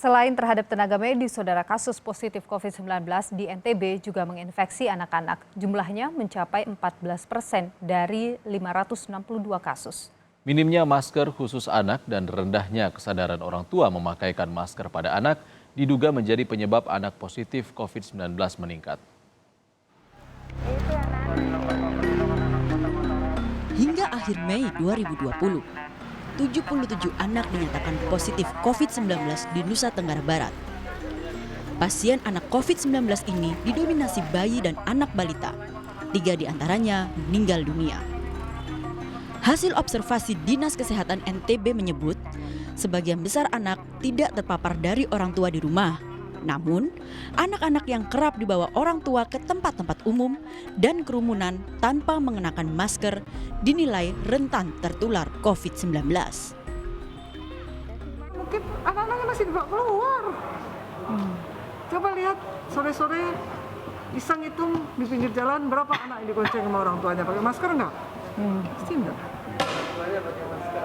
Selain terhadap tenaga medis, saudara, kasus positif COVID-19 di NTB juga menginfeksi anak-anak. Jumlahnya mencapai 14% dari 562 kasus. Minimnya masker khusus anak dan rendahnya kesadaran orang tua memakaikan masker pada anak diduga menjadi penyebab anak positif COVID-19 meningkat. Hingga akhir Mei 2020, 77 anak dinyatakan positif COVID-19 di Nusa Tenggara Barat. Pasien anak COVID-19 ini didominasi bayi dan anak balita. 3 diantaranya meninggal dunia. Hasil observasi Dinas Kesehatan NTB menyebut, sebagian besar anak tidak terpapar dari orang tua di rumah. Namun, anak-anak yang kerap dibawa orang tua ke tempat-tempat umum dan kerumunan tanpa mengenakan masker dinilai rentan tertular COVID-19. Mungkin anak-anaknya masih dibawa keluar. Coba lihat sore-sore iseng hitung di pinggir jalan berapa anak yang digonceng sama orang tuanya pakai masker enggak? Pasti enggak.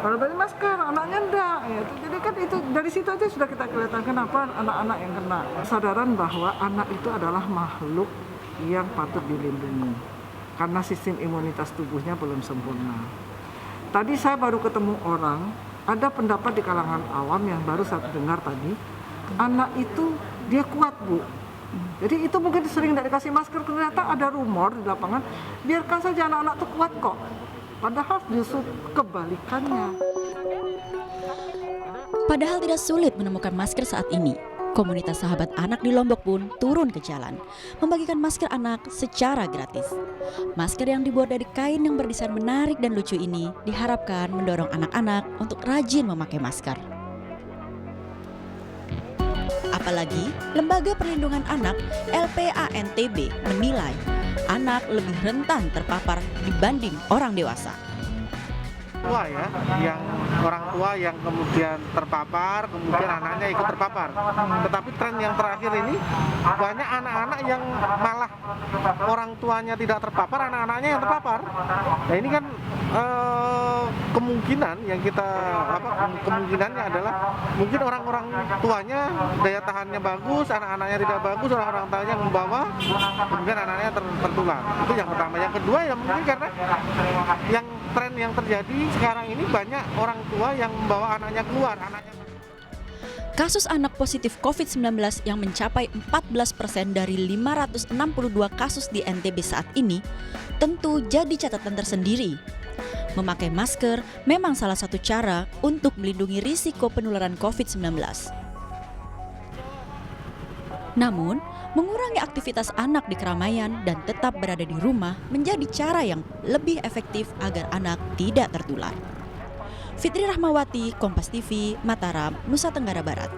Kalau pakai masker, anaknya enggak. Ya, jadi kan itu dari situ aja sudah kita kelihatan kenapa anak-anak yang kena. Kesadaran bahwa anak itu adalah makhluk yang patut dilindungi karena sistem imunitas tubuhnya belum sempurna. Tadi saya baru ketemu orang, ada pendapat di kalangan awam yang baru saya dengar tadi, anak itu dia kuat, Bu. Jadi itu mungkin sering tidak dikasih masker, ternyata ada rumor di lapangan, biarkan saja anak-anak itu kuat kok. Padahal justru kebalikannya. Padahal tidak sulit menemukan masker saat ini. Komunitas sahabat anak di Lombok pun turun ke jalan, membagikan masker anak secara gratis. Masker yang dibuat dari kain yang berdesain menarik dan lucu ini diharapkan mendorong anak-anak untuk rajin memakai masker. Apalagi, Lembaga Perlindungan Anak LPA-NTB menilai anak lebih rentan terpapar dibanding orang dewasa. Tua ya, yang orang tua yang kemudian terpapar, kemudian anaknya ikut terpapar. Tetapi tren yang terakhir ini banyak anak-anak yang malah orang tuanya tidak terpapar, anak-anaknya yang terpapar. Nah ini kan kemungkinan yang kita kemungkinannya adalah mungkin orang-orang tuanya daya tahannya bagus, anak-anaknya tidak bagus, orang-orang tuanya membawa, kemudian anaknya tertular. Itu yang pertama. Yang kedua ya mungkin karena yang tren yang terjadi sekarang ini banyak orang tua yang membawa anaknya keluar. Kasus anak positif COVID-19 yang mencapai 14% dari 562 kasus di NTB saat ini tentu jadi catatan tersendiri. Memakai masker memang salah satu cara untuk melindungi risiko penularan COVID-19. Namun, mengurangi aktivitas anak di keramaian dan tetap berada di rumah menjadi cara yang lebih efektif agar anak tidak tertular. Fitri Rahmawati, Kompas TV, Mataram, Nusa Tenggara Barat.